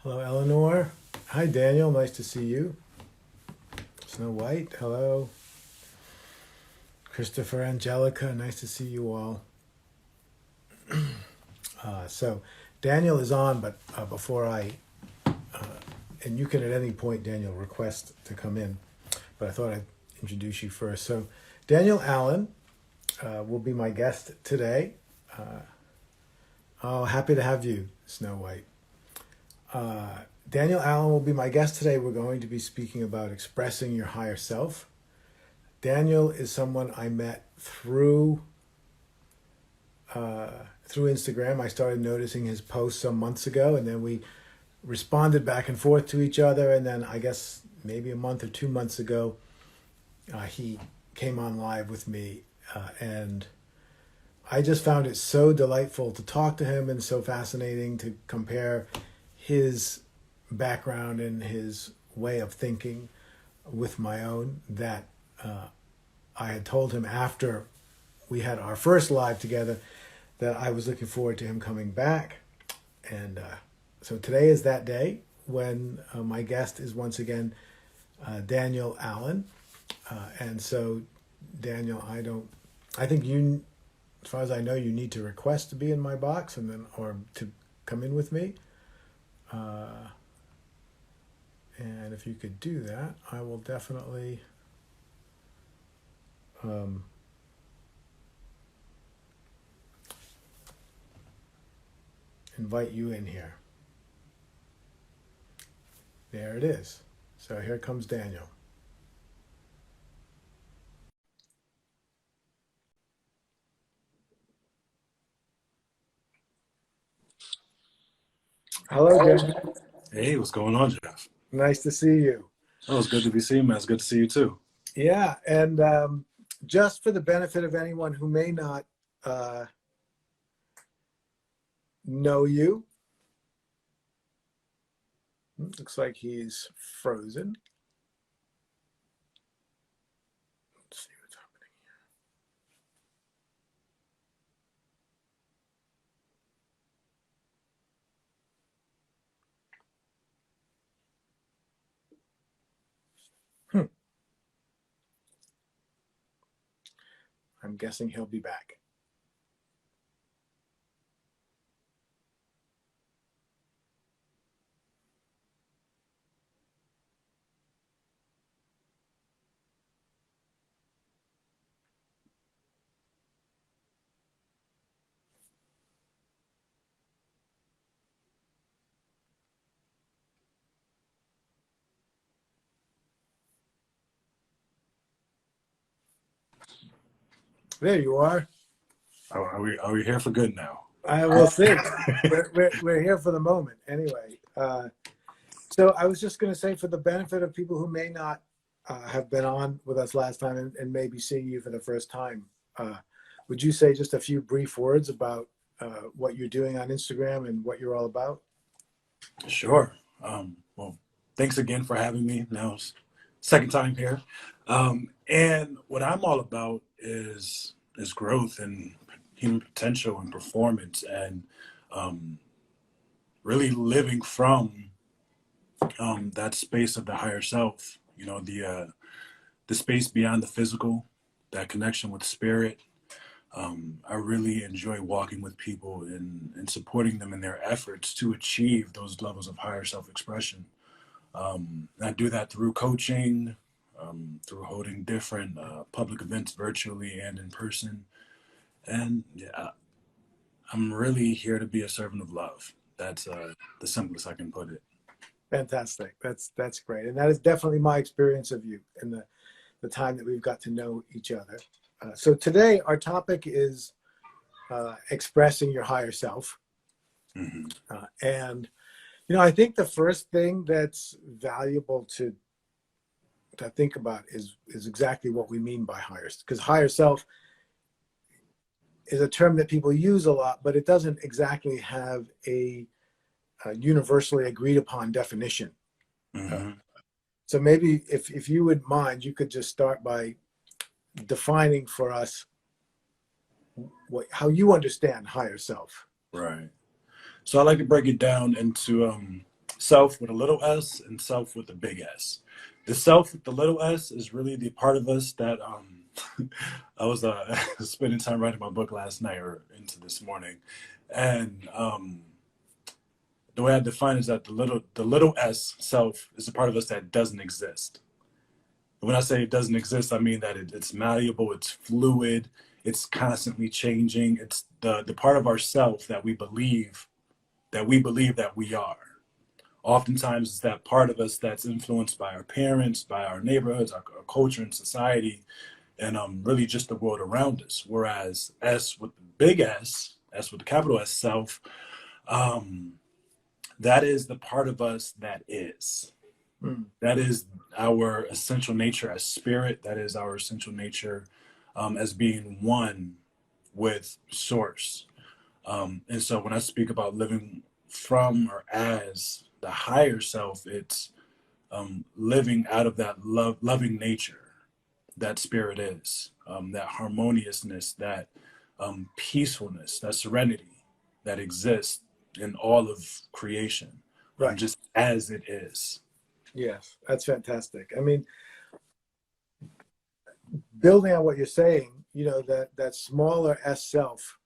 Hello, Eleanor. Hi, Daniel. Nice to see you. Snow White. Hello. Christopher, Angelica. Nice to see you all. So, Daniel is on, but before and you can at any point, Daniel, request to come in, but I thought I'd introduce you first. So, Daniel Allen will be my guest today. Oh, happy to have you, Snow White. Daniel Allen will be my guest today. We're going to be speaking about expressing your higher self. Daniel is someone I met through Instagram. I started noticing his posts some months ago, and then we responded back and forth to each other. And then I guess maybe a month or 2 months ago, he came on live with me, and I just found it so delightful to talk to him and so fascinating to compare his background and his way of thinking with my own that I had told him after we had our first live together that I was looking forward to him coming back. And so today is that day when my guest is once again Daniel Allen. And so, Daniel, I think you, as far as I know, you need to request to be in my box and then, or to come in with me. And if you could do that, I will definitely invite you in here. There it is. So here comes Daniel. Hello, Daniel. Hey, what's going on, Jeff? Nice to see you. Oh, it's good to be seen, man. It's good to see you too. Yeah, and just for the benefit of anyone who may not know you, looks like he's frozen. Let's see what's happening here. I'm guessing he'll be back. There you are. Are we here for good now? I will see. We're here for the moment anyway. So I was just going to say, for the benefit of people who may not have been on with us last time and maybe seeing you for the first time, would you say just a few brief words about what you're doing on Instagram and what you're all about? Sure. Well, thanks again for having me. Now it's second time here. And what I'm all about is growth and human potential and performance and really living from that space of the higher self. You know, the space beyond the physical, that connection with spirit. I really enjoy walking with people and supporting them in their efforts to achieve those levels of higher self-expression. I do that through coaching, through holding different public events virtually and in person. And yeah, I'm really here to be a servant of love. That's the simplest I can put it. Fantastic. That's great. And that is definitely my experience of you and the time that we've got to know each other. So today our topic is expressing your higher self. Mm-hmm. And, I think the first thing that's valuable to think about is exactly what we mean by higher, because higher self is a term that people use a lot, but it doesn't exactly have a universally agreed upon definition. Mm-hmm. So maybe if you would mind, you could just start by defining for us how you understand higher self. Right. So I like to break it down into self with a little s and self with a big S. The self with the little s is really the part of us that I was spending time writing my book last night or into this morning, and the way I define it is that the little s self is a part of us that doesn't exist. And when I say it doesn't exist, I mean that it's malleable, it's fluid, it's constantly changing. It's the part of ourself that we believe that we are. Oftentimes, it's that part of us that's influenced by our parents, by our neighborhoods, our culture and society, and really just the world around us. Whereas S with the big S, S with the capital S self, um, that is the part of us that is. Mm. That is our essential nature as spirit. That is our essential nature as being one with source. And so when I speak about living from or as the higher self, it's living out of that loving nature that spirit is, that harmoniousness, that peacefulness, that serenity that exists in all of creation, Right. just as it is. Yes, that's fantastic. I mean, building on what you're saying, that smaller S self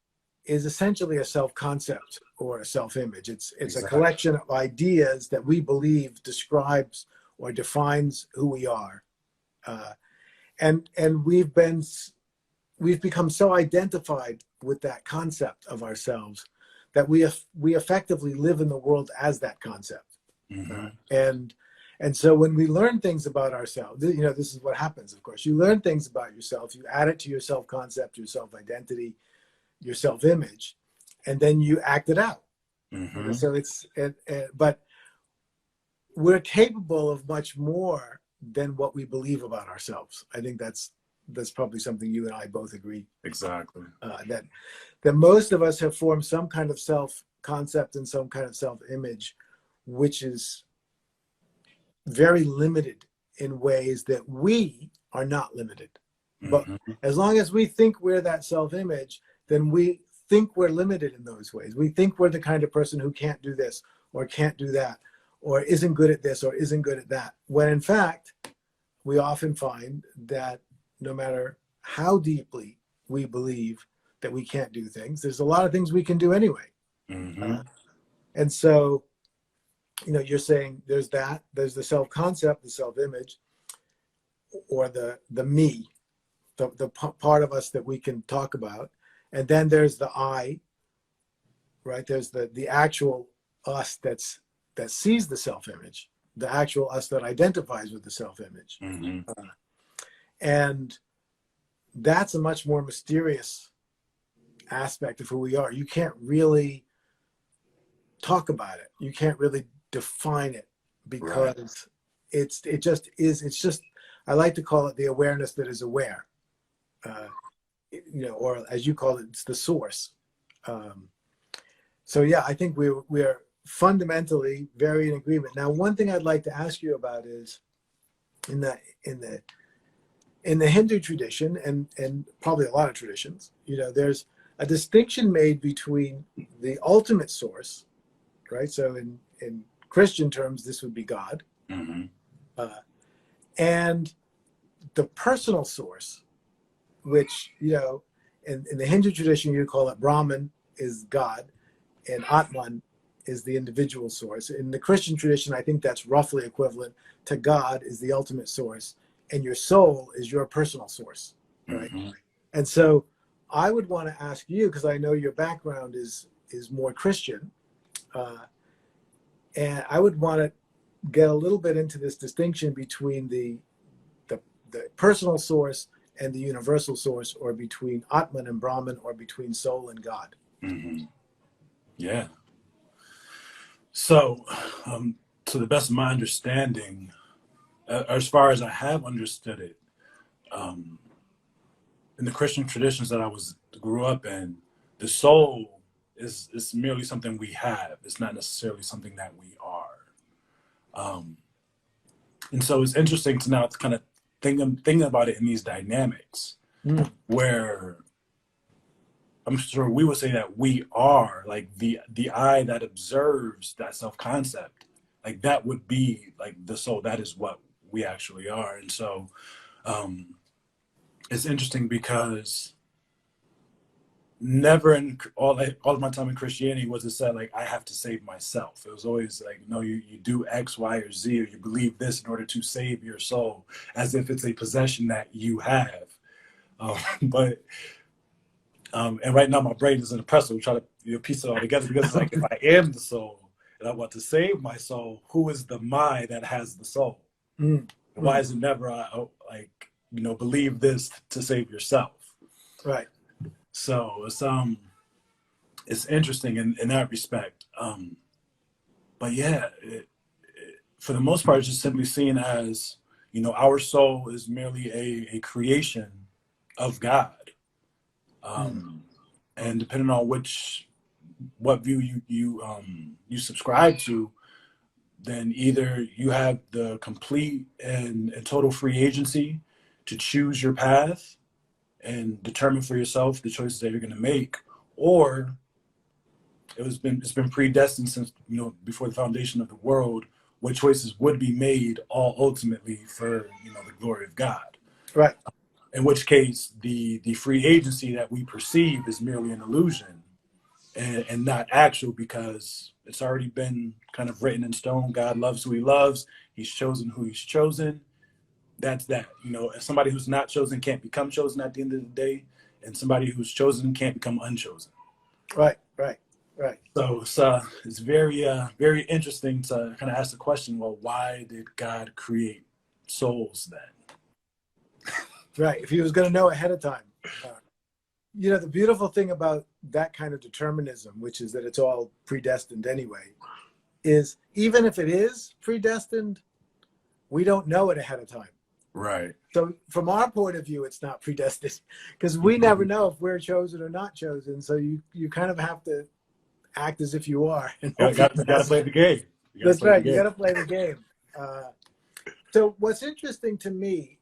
is essentially a self concept or a self image. It's Exactly. a collection of ideas that we believe describes or defines who we are, and we've become so identified with that concept of ourselves that we effectively live in the world as that concept. Mm-hmm. And so when we learn things about ourselves, this is what happens. Of course, you learn things about yourself, you add it to your self concept, your self identity, your self image, and then you act it out. Mm-hmm. So but we're capable of much more than what we believe about ourselves. I think that's probably something you and I both agree. Exactly. That most of us have formed some kind of self concept and some kind of self image, which is very limited in ways that we are not limited. But Mm-hmm. as long as we think we're that self image, then we think we're limited in those ways. We think we're the kind of person who can't do this or can't do that or isn't good at this or isn't good at that. When in fact, we often find that no matter how deeply we believe that we can't do things, there's a lot of things we can do anyway. Mm-hmm. And so, you're saying there's the self-concept, the self-image, or the me, the part of us that we can talk about. And then there's the I, right? There's the actual us that sees the self-image, the actual us that identifies with the self-image. Mm-hmm. And that's a much more mysterious aspect of who we are. You can't really talk about it. You can't really define it because Right. it's just I like to call it the awareness that is aware, or as you call it, it's the source. So yeah, I think we're fundamentally very in agreement. Now, one thing I'd like to ask you about is in the Hindu tradition and probably a lot of traditions, there's a distinction made between the ultimate source, right? So in Christian terms, this would be God, Mm-hmm. and the personal source, which in the Hindu tradition you call it Brahman is God, and Atman is the individual source. In the Christian tradition, I think that's roughly equivalent to God is the ultimate source, and your soul is your personal source, right? Mm-hmm. And so I would want to ask you, because I know your background is more Christian, and I would want to get a little bit into this distinction between the personal source and the universal source, or between Atman and Brahman, or between soul and God. Mm-hmm. Yeah. So, to the best of my understanding, as far as I have understood it, in the Christian traditions that I grew up in, the soul is merely something we have. It's not necessarily something that we are. And so it's interesting to now kind of think about it in these dynamics, where I'm sure we would say that we are like the eye that observes that self concept like that would be like the soul. That is what we actually are. And so it's interesting because never in all of my time in Christianity was it said like I have to save myself. It was always like, no, you do X, Y, or Z, or you believe this in order to save your soul, as if it's a possession that you have. But and right now my brain is in a pretzel. We try to piece it all together because it's like if I am the soul and I want to save my soul, who is the my that has the soul? Mm. Why is it never like believe this to save yourself? Right. So it's interesting in that respect. But yeah, for the most part, it's just simply seen as, our soul is merely a creation of God. And depending on what view you subscribe to, then either you have the complete and total free agency to choose your path and determine for yourself the choices that you're going to make, or it's been predestined since before the foundation of the world what choices would be made, all ultimately for the glory of God. Right. In which case, the free agency that we perceive is merely an illusion and not actual, because it's already been kind of written in stone. God loves who he loves. He's chosen who he's chosen. That's that. Somebody who's not chosen can't become chosen at the end of the day, and somebody who's chosen can't become unchosen. Right. So it's very very interesting to kind of ask the question, well, why did God create souls then? Right. If he was going to know ahead of time. The beautiful thing about that kind of determinism, which is that it's all predestined anyway, is even if it is predestined, we don't know it ahead of time. Right. So from our point of view, it's not predestined because we never know if we're chosen or not chosen. So you kind of have to act as if you are. And You gotta play the game. That's right. You got to play the game. So what's interesting to me,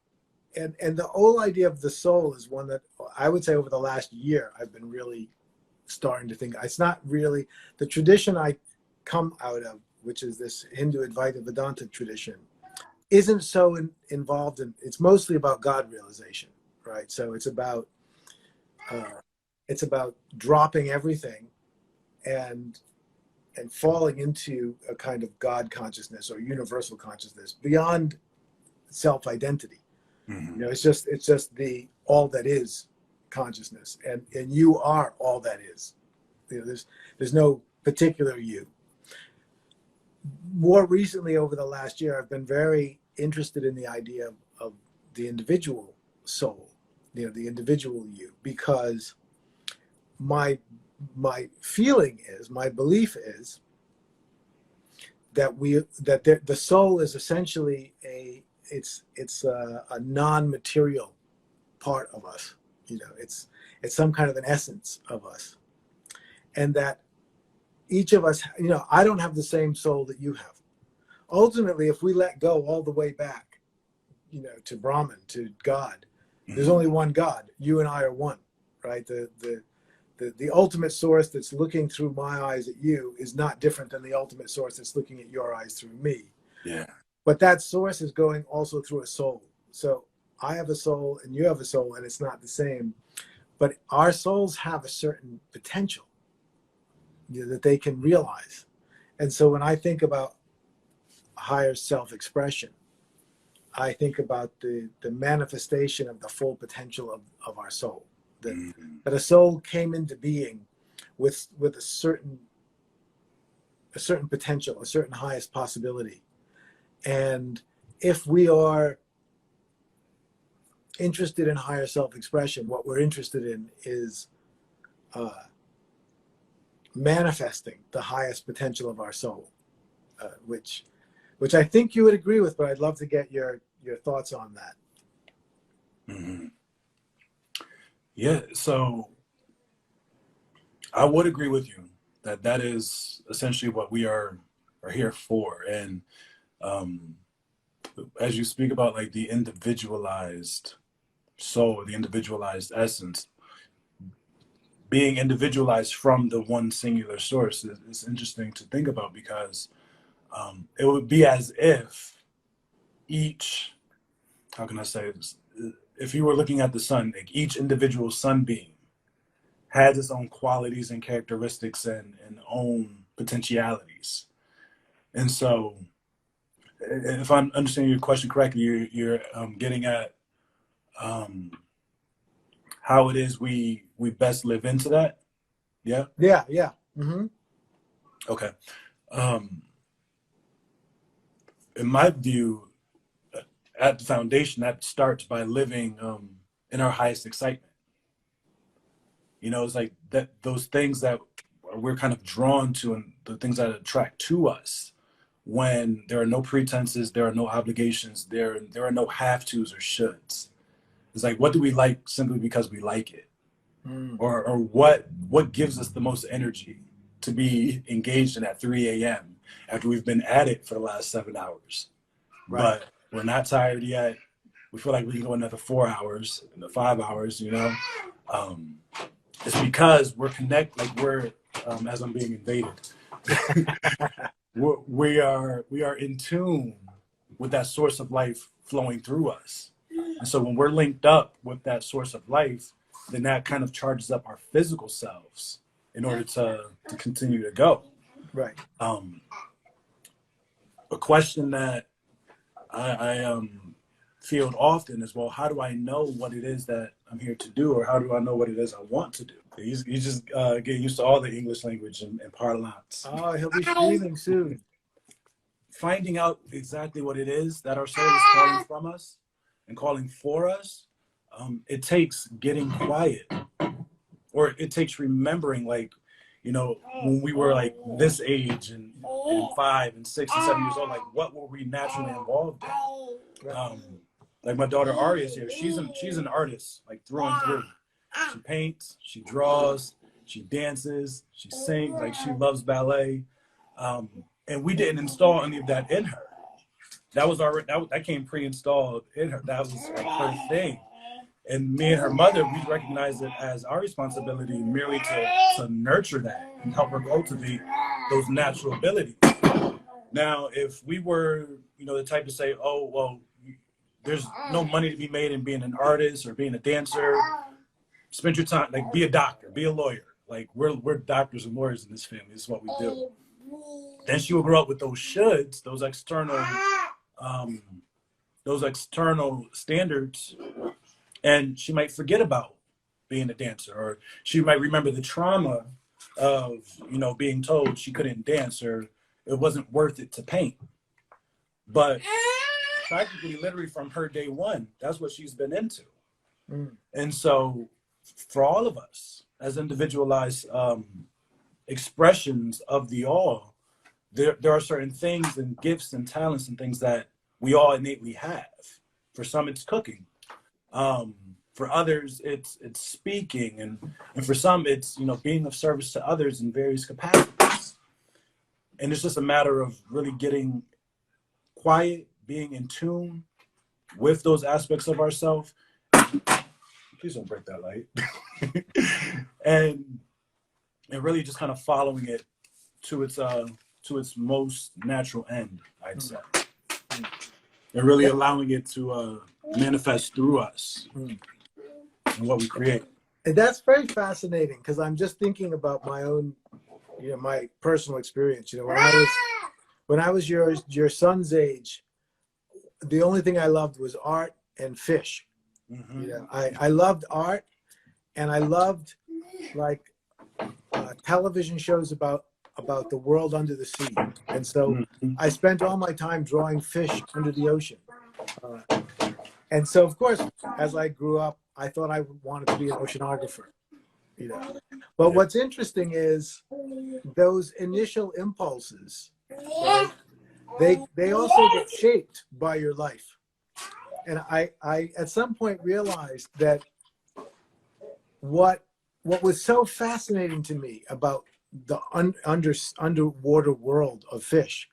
and the whole idea of the soul is one that I would say over the last year I've been really starting to think. It's not really the tradition I come out of, which is this Hindu Advaita Vedanta tradition, isn't so involved in. It's mostly about God realization, right? So it's about dropping everything and falling into a kind of God consciousness or universal consciousness beyond self-identity. Mm-hmm. It's just the all that is consciousness, and you are all that is. There's no particular you. More recently, over the last year, I've been very interested in the idea of the individual soul, the individual you, because my feeling is, my belief is that the soul is essentially it's a non-material part of us. It's some kind of an essence of us, and that each of us, I don't have the same soul that you have. Ultimately, if we let go all the way back, to Brahman, to God, there's only one God. You and I are one, right? The ultimate source that's looking through my eyes at you is not different than the ultimate source that's looking at your eyes through me. Yeah. But that source is going also through a soul. So I have a soul and you have a soul, and it's not the same. But our souls have a certain potential that they can realize. And so when I think about higher self-expression, I think about the manifestation of the full potential of our soul. That a soul came into being with a certain potential, a certain highest possibility. And if we are interested in higher self-expression, what we're interested in is manifesting the highest potential of our soul, which I think you would agree with, but I'd love to get your thoughts on that. Mm-hmm. Yeah, so I would agree with you that is essentially what we are here for. And as you speak about like the individualized soul, the individualized essence, being individualized from the one singular source is interesting to think about, because it would be as if each, how can I say this? If you were looking at the sun, like each individual sunbeam has its own qualities and characteristics and own potentialities. And so, if I'm understanding your question correctly, you're getting at how it is we best live into that. Yeah. Yeah. Yeah. Mm-hmm. Okay. In my view, at the foundation, that starts by living in our highest excitement. You know, it's like that, those things that we're kind of drawn to and the things that attract to us when there are no pretenses, there are no obligations, there are no have tos or shoulds. It's like, what do we like simply because we like it? Or what gives us the most energy to be engaged in at 3 a.m. after we've been at it for the last 7 hours? Right. But we're not tired yet. We feel like we can go another 4 hours, another 5 hours, you know? It's because we're as I'm being invaded, we are in tune with that source of life flowing through us. And so when we're linked up with that source of life, then that kind of charges up our physical selves in order to continue to go. Right. A question that I field often is, well, how do I know what it is that I'm here to do, or how do I know what it is I want to do? You just get used to all the English language and parlance. Oh, he'll be streaming soon. Finding out exactly what it is that our soul is calling from us and calling for us, it takes getting quiet, or it takes remembering, like, you know, when we were like this age and 5 and 6 and 7 years old, like what were we naturally involved in? Like my daughter Aria is here. She's an artist, like through and through. She paints, she draws, she dances, she sings, like she loves ballet. And we didn't install any of that in her. That was already, that came pre-installed in her. That was like her thing. And me and her mother, we recognized it as our responsibility merely to nurture that and help her cultivate those natural abilities. Now, if we were, you know, the type to say, oh, well, there's no money to be made in being an artist or being a dancer, spend your time, like be a doctor, be a lawyer. Like we're doctors and lawyers in this family. This is what we do. Then she will grow up with those shoulds, those external standards, and she might forget about being a dancer, or she might remember the trauma of, you know, being told she couldn't dance or it wasn't worth it to paint. But practically, literally from her day one, that's what she's been into. And so for all of us as individualized expressions of the all, there are certain things and gifts and talents and things that we all innately have. For some, it's cooking. For others, it's speaking, and for some, it's, you know, being of service to others in various capacities. And it's just a matter of really getting quiet, being in tune with those aspects of ourselves. Please don't break that light. and really just kind of following it to its most natural end, I'd say. And really allowing it to manifest through us and what we create. And that's very fascinating, because I'm just thinking about my own, you know, my personal experience. You know, when I was your son's age, the only thing I loved was art and fish. Mm-hmm. You know, I loved art, and I loved like television shows about the world under the sea. And so I spent all my time drawing fish under the ocean. And so, of course, as I grew up, I thought I wanted to be an oceanographer, you know. But what's interesting is those initial impulses, right, they also get shaped by your life. And I at some point realized that what was so fascinating to me about the underwater world of fish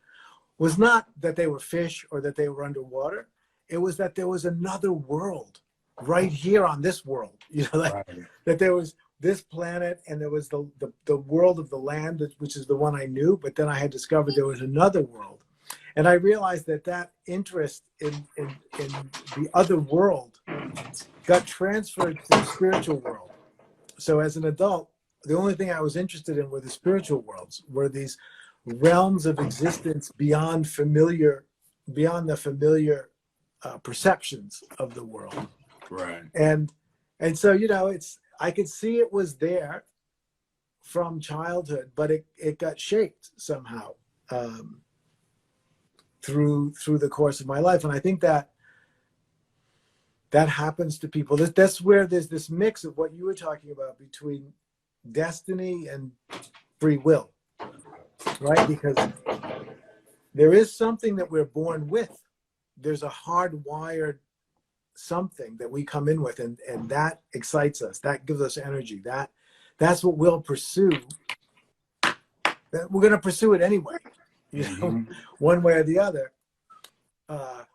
was not that they were fish or that they were underwater. It was that there was another world right here on this world, you know, like, right, that there was this planet, and there was the world of the land, which is the one I knew, but then I had discovered there was another world. And I realized that that interest in the other world got transferred to the spiritual world. So as an adult, the only thing I was interested in were the spiritual worlds, were these realms of existence beyond the familiar perceptions of the world. Right. And so, you know, I could see it was there from childhood, but it got shaped somehow through the course of my life. And I think that happens to people. That's where there's this mix of what you were talking about between destiny and free will, right? Because there is something that we're born with. There's a hardwired something that we come in with, and that excites us. That gives us energy. That's what we'll pursue. That we're going to pursue it anyway, you know, one way or the other. But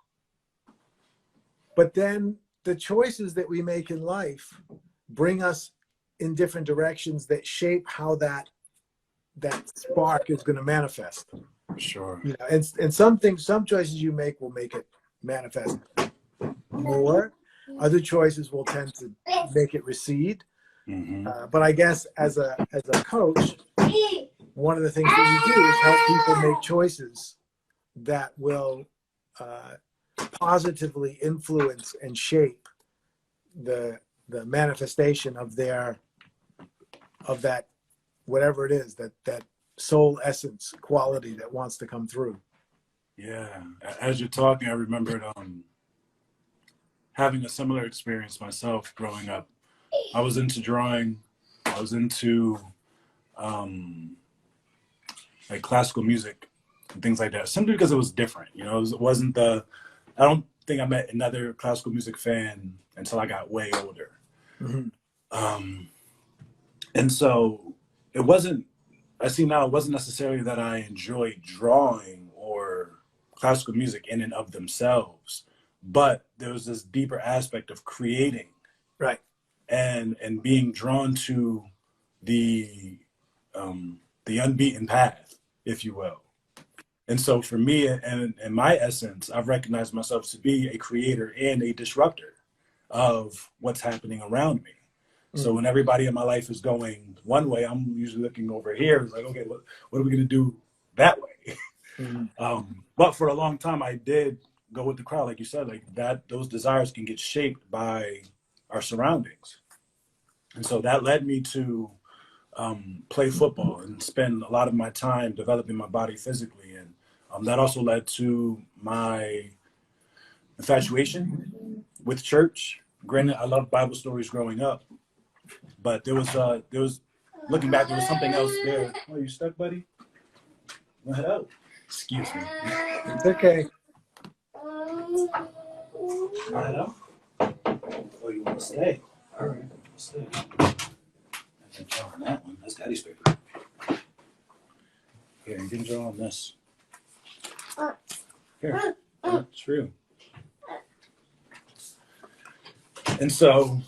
then the choices that we make in life bring us in different directions that shape how that spark is going to manifest. Sure. You know, and some choices you make will make it manifest more. Other choices will tend to make it recede. But I guess as a coach, one of the things that you do is help people make choices that will positively influence and shape the manifestation of that whatever it is, that soul essence quality that wants to come through. Yeah. As you're talking, I remembered having a similar experience myself growing up. I was into drawing. I was into like classical music and things like that, simply because it was different. You know, it wasn't I don't think I met another classical music fan until I got way older. And so it wasn't necessarily that I enjoyed drawing or classical music in and of themselves, but there was this deeper aspect of creating, right, and being drawn to the unbeaten path, if you will. And so for me, and in my essence, I've recognized myself to be a creator and a disruptor of what's happening around me. So when everybody in my life is going one way, I'm usually looking over here. It's like, okay, what are we going to do that way? But for a long time, I did go with the crowd, like you said, like that. Those desires can get shaped by our surroundings, and so that led me to play football and spend a lot of my time developing my body physically, and that also led to my infatuation with church. Granted, I loved Bible stories growing up, but there was looking back, there was something else there. Oh, you stuck, buddy? Wanna head out? Excuse me. It's okay. Wanna head out? Oh, you want to stay? All right, stay. I can draw on that one. That's Daddy's paper. Here, you can draw on this. Here, that's true. And so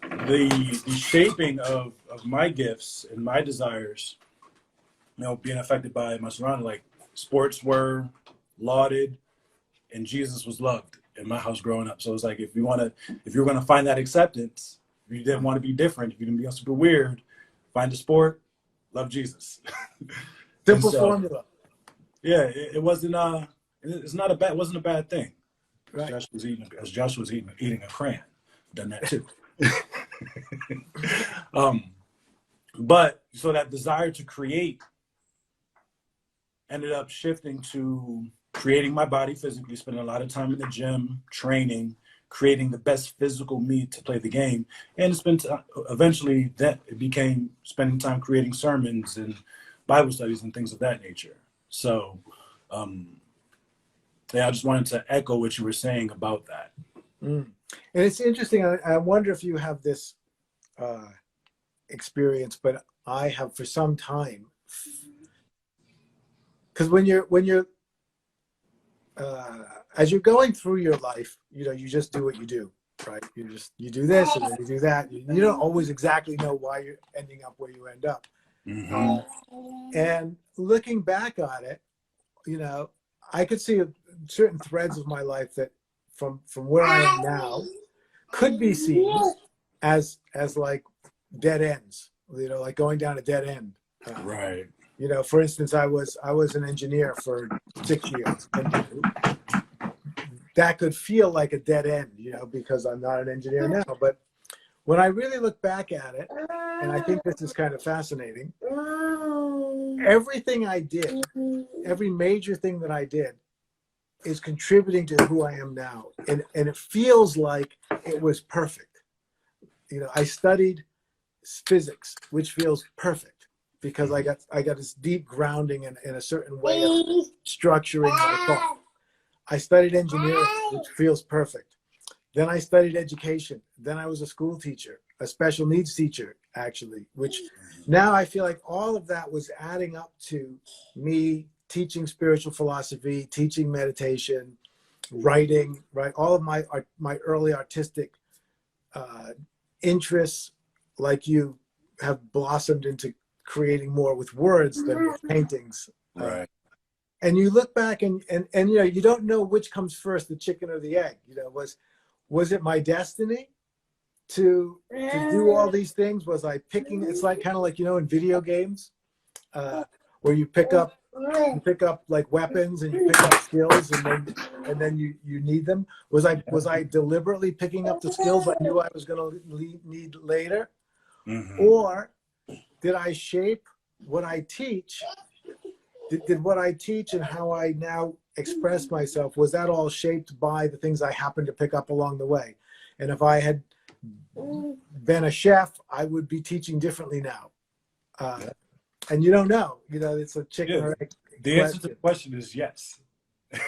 the shaping of my gifts and my desires, you know, being affected by my surroundings, like sports were lauded and Jesus was loved in my house growing up. So it's like, if you're going to find that acceptance, if you didn't want to be different, if you didn't be super weird, find a sport, love Jesus. Simple formula. Yeah, it wasn't it wasn't a bad thing. Right. Josh was eating a crayon. Done that too. But so that desire to create ended up shifting to creating my body physically, spending a lot of time in the gym, training, creating the best physical me to play the game. And eventually that it became spending time creating sermons and Bible studies and things of that nature. So, yeah, I just wanted to echo what you were saying about that. And it's interesting. I wonder if you have this experience, but I have for some time. Because when you're as you're going through your life, you know, you just do what you do, right? You do this and then you do that. You don't always exactly know why you're ending up where you end up. And looking back on it, you know, I could see certain threads of my life that from where I am now could be seen as like dead ends, you know, like going down a dead end. Right. You know, for instance, I was an engineer for 6 years, and that could feel like a dead end, you know, because I'm not an engineer now. But when I really look back at it, and I think this is kind of fascinating, everything I did, every major thing that I did is contributing to who I am now. And it feels like it was perfect. You know, I studied physics, which feels perfect because I got this deep grounding in a certain way of structuring my thought. I studied engineering, which feels perfect. Then I studied education. Then I was a school teacher, a special needs teacher, actually, which now I feel like all of that was adding up to me teaching spiritual philosophy, teaching meditation, writing, right? All of my early artistic interests, like you, have blossomed into creating more with words than with paintings. Right. And you look back and you know, you don't know which comes first, the chicken or the egg. You know, was it my destiny to do all these things? Was I picking? It's like kind of like, you know, in video games, where you pick up like weapons and you pick up skills and then you need them. Was I deliberately picking up the skills I knew I was going to need later, or did I shape what I teach? Did what I teach and how I now express myself, was that all shaped by the things I happened to pick up along the way? And if I had been a chef, I would be teaching differently now. And you don't know, you know, it's a chicken or egg. The answer to the question is yes.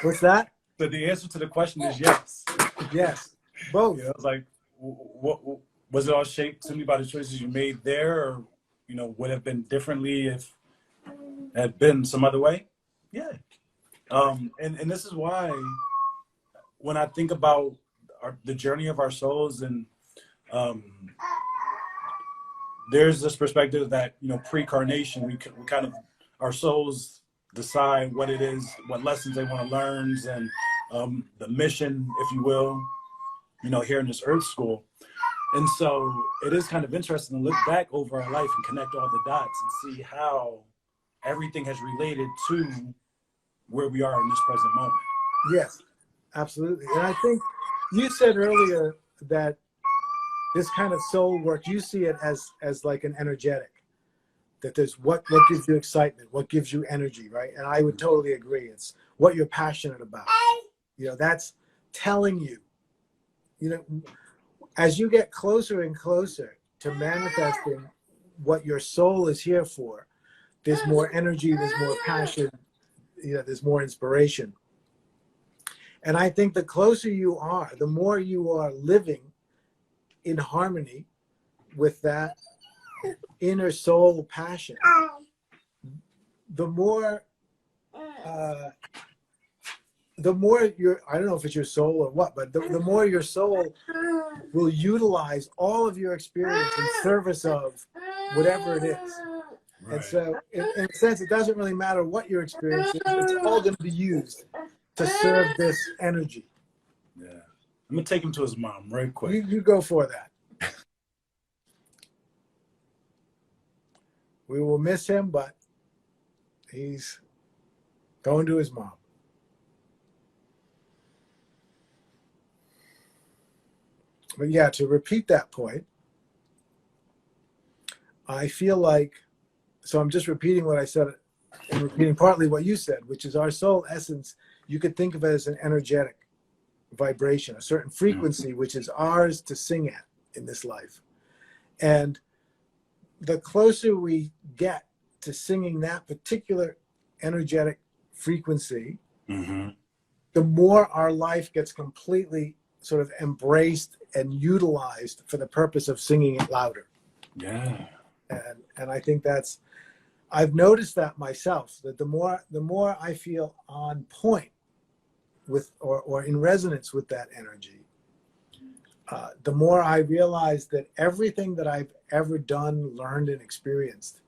What's that? So the answer to the question is yes. Yes, both. You know, it's like, what was it all shaped simply by the choices you made there, or, you know, would have been differently if it had been some other way? Yeah. And this is why when I think about the journey of our souls, and there's this perspective that, you know, pre-carnation, we kind of, our souls decide what it is, what lessons they want to learn, and the mission, if you will, you know, here in this earth school. And so it is kind of interesting to look back over our life and connect all the dots and see how everything has related to where we are in this present moment. Yes, absolutely. And I think you said earlier that this kind of soul work, you see it as like an energetic, that there's what gives you excitement, what gives you energy, right? And I would totally agree. It's what you're passionate about. You know, that's telling you, you know, as you get closer and closer to manifesting what your soul is here for, there's more energy, there's more passion, you know, there's more inspiration. And I think the closer you are, the more you are living in harmony with that inner soul passion, the more your, I don't know if it's your soul or what, but the more your soul will utilize all of your experience in service of whatever it is. Right. And so in a sense, it doesn't really matter what your experience is, it's all going to be used to serve this energy. Yeah. I'm going to take him to his mom right quick. You go for that. We will miss him, but he's going to his mom. But yeah, to repeat that point, I feel like, so I'm just repeating what I said and repeating partly what you said, which is our soul essence, you could think of it as an energetic vibration, a certain frequency, which is ours to sing at in this life. And the closer we get to singing that particular energetic frequency, the more our life gets completely sort of embraced and utilized for the purpose of singing it louder. Yeah. And I think that's, I've noticed that myself, that the more I feel on point with or in resonance with that energy, the more I realize that everything that I've ever done, learned, and experienced,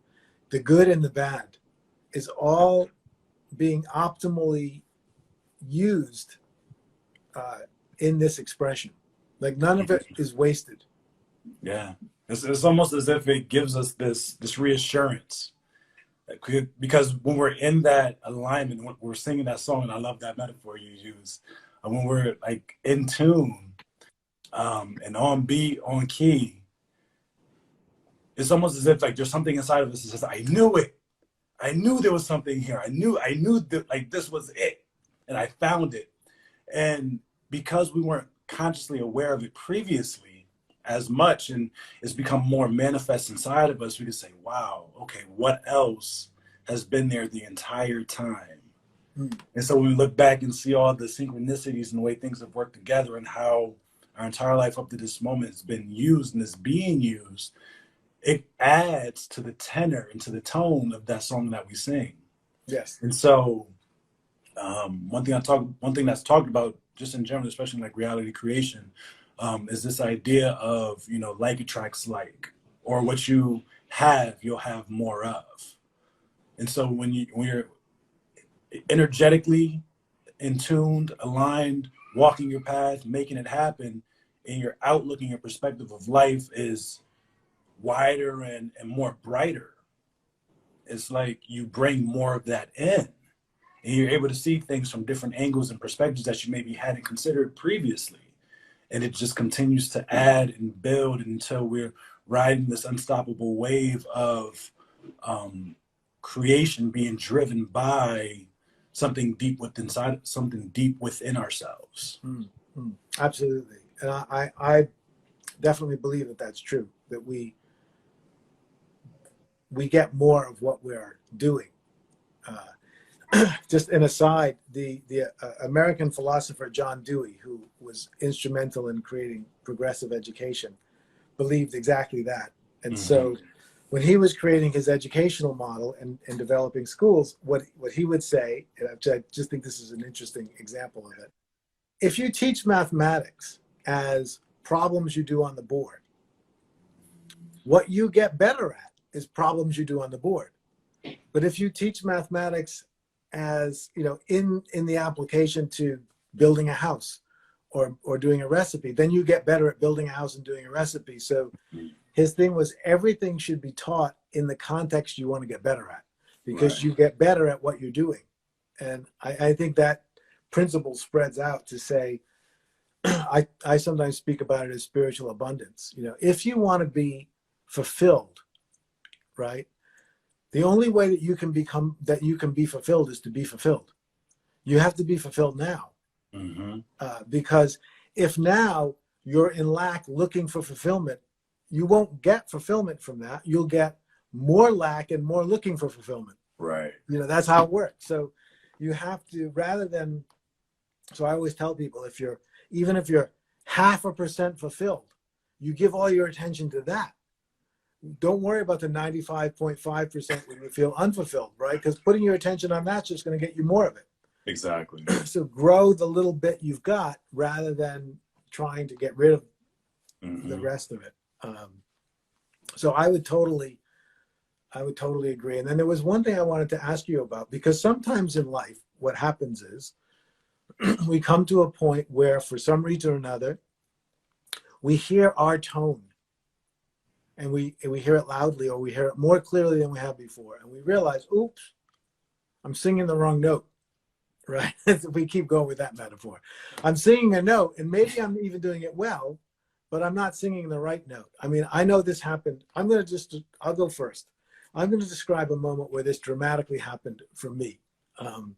the good and the bad, is all being optimally used in this expression. Like none of it is wasted. Yeah, it's almost as if it gives us this reassurance. Because when we're in that alignment, when we're singing that song, and I love that metaphor you use, when we're like in tune, and on beat, on key, it's almost as if like there's something inside of us that says, "I knew it. I knew there was something here. I knew that like this was it, and I found it." And because we weren't consciously aware of it previously as much, and it's become more manifest inside of us, we can say, wow, okay, what else has been there the entire time? And so when we look back and see all the synchronicities and the way things have worked together and how our entire life up to this moment has been used and is being used, it adds to the tenor and to the tone of that song that we sing. Yes. And so one thing that's talked about just in general, especially in like reality creation, is this idea of, like attracts like, or what you have, you'll have more of. And so when you're energetically in tuned, aligned, walking your path, making it happen, and your outlook and your perspective of life is wider and more brighter, it's like you bring more of that in. And you're able to see things from different angles and perspectives that you maybe hadn't considered previously. And it just continues to add and build until we're riding this unstoppable wave of creation being driven by something deep within ourselves. Absolutely. And I definitely believe that that's true, that we get more of what we're doing. Just an aside, the American philosopher John Dewey, who was instrumental in creating progressive education, believed exactly that. And so when he was creating his educational model and developing schools, what he would say, and I just think this is an interesting example of it, if you teach mathematics as problems you do on the board, what you get better at is problems you do on the board. But if you teach mathematics as, in the application to building a house or doing a recipe, then you get better at building a house and doing a recipe. So his thing was everything should be taught in the context you want to get better at, because you get better at what you're doing. And I think that principle spreads out to say, I sometimes speak about it as spiritual abundance. If you want to be fulfilled, right? The only way that you can be fulfilled is to be fulfilled. You have to be fulfilled now. Because if now you're in lack looking for fulfillment, you won't get fulfillment from that. You'll get more lack and more looking for fulfillment. Right. That's how it works. So you have to, so I always tell people, even if you're 0.5% fulfilled, you give all your attention to that. Don't worry about the 95.5% when you feel unfulfilled, right? Because putting your attention on that's just going to get you more of it. Exactly. So grow the little bit you've got rather than trying to get rid of the rest of it. So I would totally agree. And then there was one thing I wanted to ask you about, because sometimes in life, what happens is we come to a point where for some reason or another, we hear our tone. And we hear it loudly, or we hear it more clearly than we have before. And we realize, oops, I'm singing the wrong note, right? We keep going with that metaphor. I'm singing a note, and maybe I'm even doing it well, but I'm not singing the right note. I mean, I know this happened. I'll go first. I'm going to describe a moment where this dramatically happened for me. And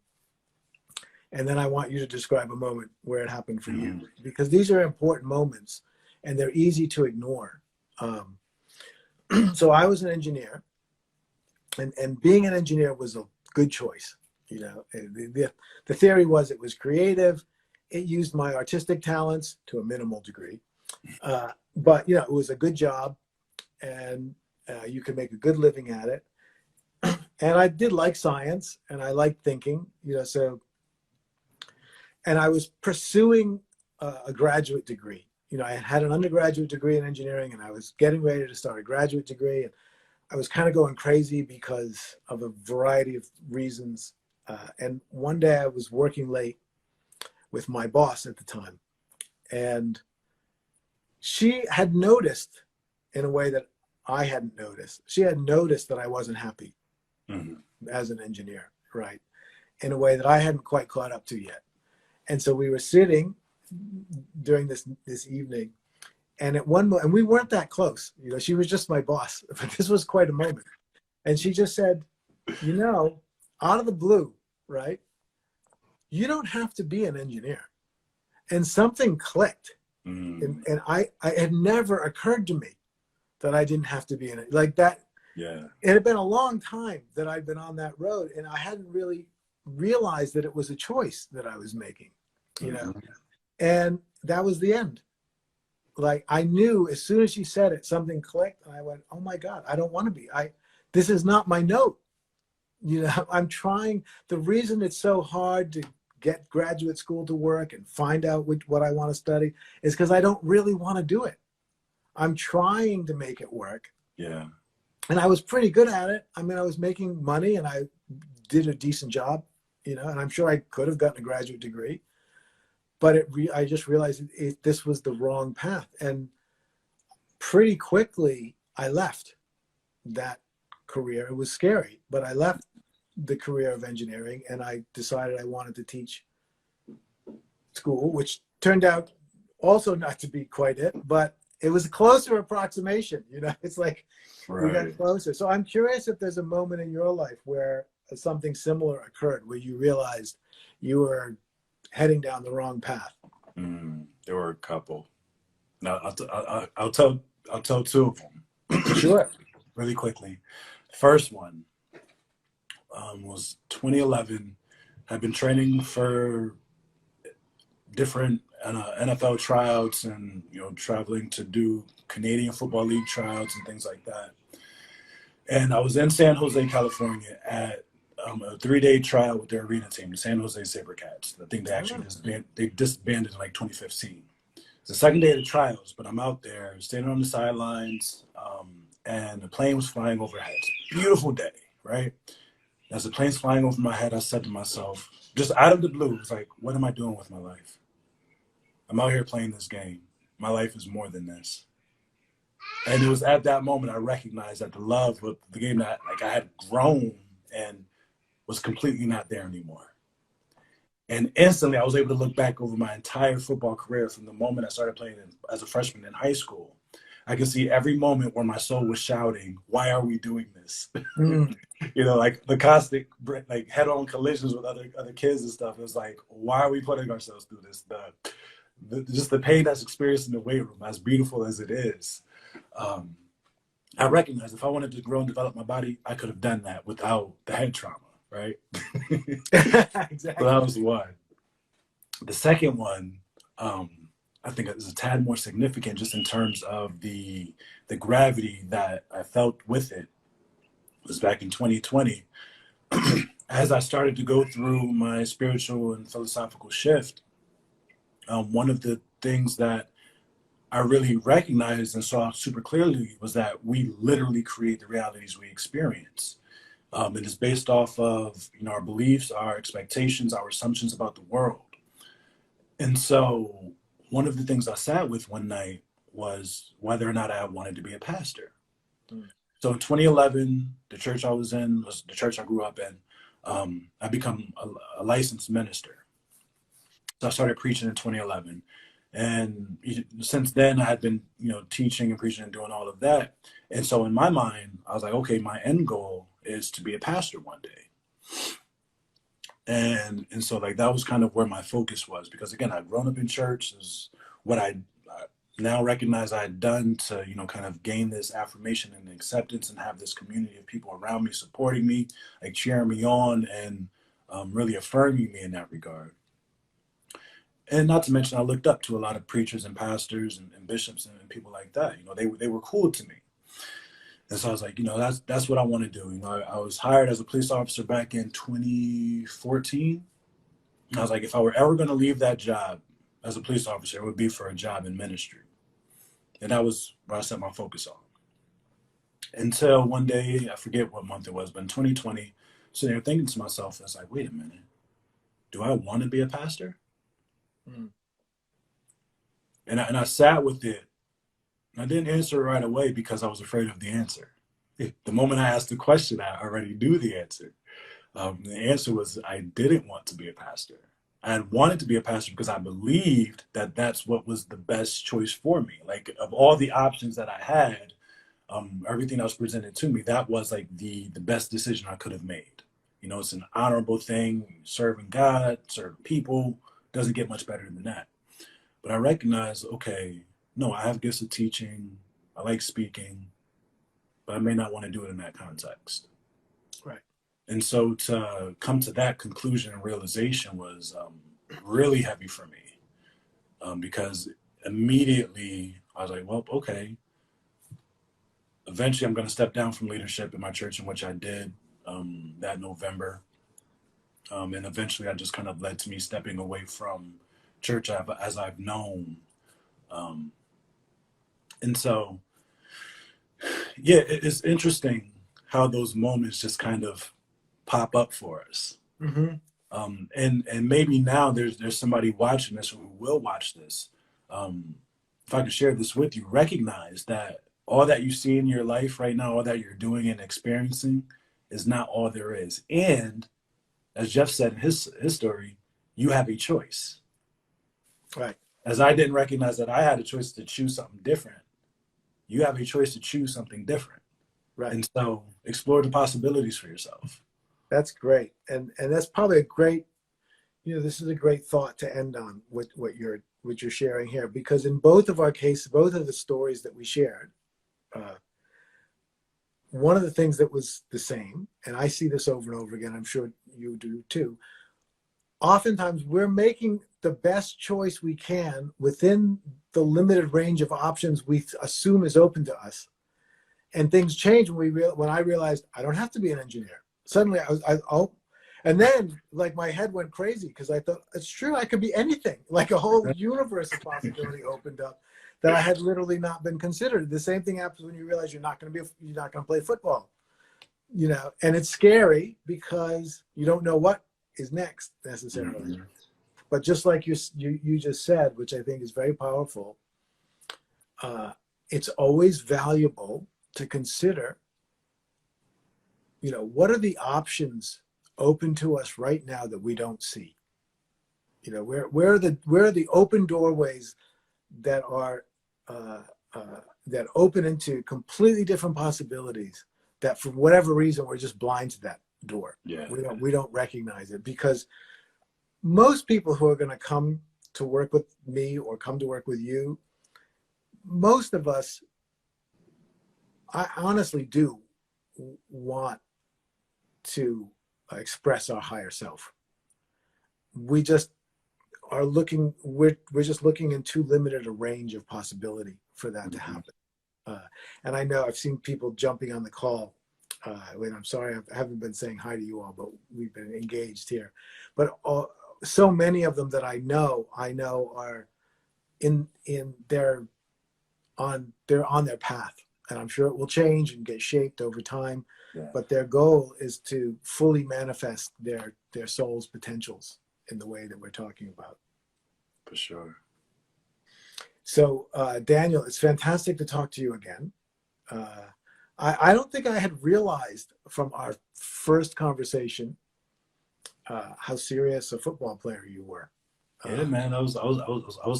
then I want you to describe a moment where it happened for you, because these are important moments and they're easy to ignore. So I was an engineer, and being an engineer was a good choice. The theory was it was creative. It used my artistic talents to a minimal degree. But, it was a good job, and you could make a good living at it. And I did like science, and I liked thinking, and I was pursuing a graduate degree. I had an undergraduate degree in engineering, and I was getting ready to start a graduate degree. And I was kind of going crazy because of a variety of reasons. And one day I was working late with my boss at the time, and she had noticed in a way that I hadn't noticed. She had noticed that I wasn't happy as an engineer, right? In a way that I hadn't quite caught up to yet. And so we were sitting during this evening, and at one moment, and we weren't that close. You know, she was just my boss, but this was quite a moment. And she just said, you know, out of the blue, right? You don't have to be an engineer. And something clicked. And I had never occurred to me that I didn't have to be in it like that. Yeah. It had been a long time that I'd been on that road, and I hadn't really realized that it was a choice that I was making, you know. And that was the end. Like, I knew as soon as she said it, something clicked, and I went, oh my God, I don't want to be. This is not my note. You know, I'm trying. The reason it's so hard to get graduate school to work and find out what I want to study is because I don't really want to do it. I'm trying to make it work. Yeah. And I was pretty good at it. I mean, I was making money and I did a decent job, you know, and I'm sure I could have gotten a graduate degree, but I just realized this was the wrong path. And pretty quickly I left that career. It was scary, but I left the career of engineering and I decided I wanted to teach school, which turned out also not to be quite it, but it was a closer approximation. You know, it's like we got closer. So I'm curious if there's a moment in your life where something similar occurred, where you realized you were heading down the wrong path. There were a couple. Now I'll tell two of them. Sure. Really quickly. First one was 2011. I've been training for different NFL tryouts and, you know, traveling to do Canadian Football League tryouts and things like that. And I was in San Jose, California at a 3-day tryout with their arena team, the San Jose SaberCats. I think they actually disbanded in like 2015. It's the second day of the trials, but I'm out there standing on the sidelines, and the plane was flying overhead. Beautiful day, right? As the plane's flying over my head, I said to myself, just out of the blue, it's like, what am I doing with my life? I'm out here playing this game. My life is more than this. And it was at that moment I recognized that the love of the game that I had grown and was completely not there anymore. And instantly I was able to look back over my entire football career from the moment I started playing as a freshman in high school. I could see every moment where my soul was shouting, why are we doing this? You know, like the constant, like head-on collisions with other kids and stuff. It was like, why are we putting ourselves through this? Just the pain that's experienced in the weight room, as beautiful as it is. I recognized if I wanted to grow and develop my body, I could have done that without the head trauma, right? Exactly. So that was one. The second one, I think is a tad more significant just in terms of the gravity that I felt with it. It was back in 2020. As I started to go through my spiritual and philosophical shift, one of the things that I really recognized and saw super clearly was that we literally create the realities we experience. It is based off of, you know, our beliefs, our expectations, our assumptions about the world. And so one of the things I sat with one night was whether or not I wanted to be a pastor. So in 2011, the church I was in was the church I grew up in. I become a licensed minister. So I started preaching in 2011. And since then I had been, you know, teaching and preaching and doing all of that. And so in my mind, I was like, okay, my end goal is to be a pastor one day. And so like that was kind of where my focus was, because again, I'd grown up in church. This is what I now recognize I had done to, you know, kind of gain this affirmation and acceptance and have this community of people around me supporting me, like cheering me on and really affirming me in that regard. And not to mention, I looked up to a lot of preachers and pastors and bishops and people like that. You know, they were cool to me. And so I was like, you know, that's what I want to do. You know, I was hired as a police officer back in 2014. And I was like, if I were ever going to leave that job as a police officer, it would be for a job in ministry. And that was where I set my focus on. Until one day, I forget what month it was, but in 2020, sitting there thinking to myself, it's like, wait a minute, do I want to be a pastor? Mm. And I sat with it. And I didn't answer right away because I was afraid of the answer. The moment I asked the question, I already knew the answer. The answer was I didn't want to be a pastor. I had wanted to be a pastor because I believed that that's what was the best choice for me. Like, of all the options that I had, everything that was presented to me, that was like the best decision I could have made. You know, it's an honorable thing, serving God, serving people, doesn't get much better than that. But I recognized, okay, no, I have gifts of teaching, I like speaking, but I may not want to do it in that context. Right. And so to come to that conclusion and realization was really heavy for me, because immediately I was like, well, okay, eventually I'm going to step down from leadership in my church, in which I did that November. And eventually that just kind of led to me stepping away from church as I've known. And so, yeah, it's interesting how those moments just kind of pop up for us. Mm-hmm. And maybe now there's somebody watching this or who will watch this. If I could share this with you, recognize that all that you see in your life right now, all that you're doing and experiencing, is not all there is. And as Jeff said in his story, you have a choice. Right. As I didn't recognize that I had a choice to choose something different, you have a choice to choose something different. Right. And so explore the possibilities for yourself. That's great. And that's probably a great, this is a great thought to end on with what you're sharing here, because in both of our cases, both of the stories that we shared, one of the things that was the same, and I see this over and over again, I'm sure you do too, oftentimes we're making the best choice we can within the limited range of options we assume is open to us. And things change when I realized I don't have to be an engineer. Suddenly and then like my head went crazy because I thought, it's true, I could be anything. Like a whole universe of possibility opened up that I had literally not been considered. The same thing happens when you realize you're not going to play football, and it's scary because you don't know what is next necessarily. Mm-hmm. But just like you just said, which I think is very powerful, it's always valuable to consider, what are the options open to us right now that we don't see? Where are the open doorways that are that open into completely different possibilities that for whatever reason we're just blind to that door. Yeah. We don't recognize it, because most people who are going to come to work with me or come to work with you, most of us, I honestly do want to express our higher self. We just are looking, we're just looking in too limited a range of possibility for that to happen. And I know I've seen people jumping on the call. Wait, I'm sorry, I haven't been saying hi to you all, but we've been engaged here. But so many of them that I know are they're on their path, and I'm sure it will change and get shaped over time. Yeah. But their goal is to fully manifest their soul's potentials in the way that we're talking about. For sure. So, Daniel, it's fantastic to talk to you again. I don't think I had realized from our first conversation how serious a football player you were. Yeah, man, I was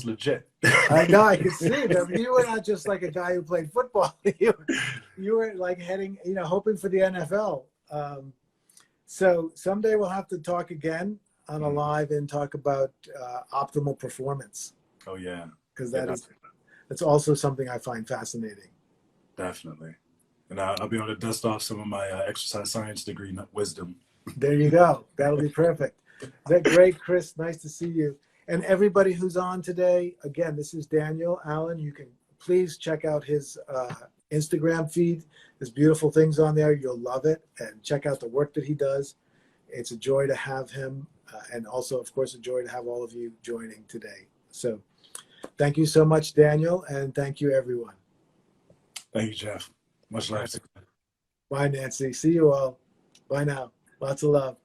legit. I know, I could see it. I mean, you were not just like a guy who played football. You were like heading, hoping for the NFL. So someday we'll have to talk again on a live and talk about optimal performance. Oh yeah, because that's also something I find fascinating. Definitely, and I'll be able to dust off some of my exercise science degree wisdom. There you go. That'll be perfect. Is that great, Chris? Nice to see you. And everybody who's on today, again, this is Daniel Allen. You can please check out his Instagram feed. There's beautiful things on there. You'll love it. And check out the work that he does. It's a joy to have him. And also, of course, a joy to have all of you joining today. So thank you so much, Daniel. And thank you, everyone. Thank you, Jeff. Much love. Bye, Nancy. See you all. Bye now. Lots of love.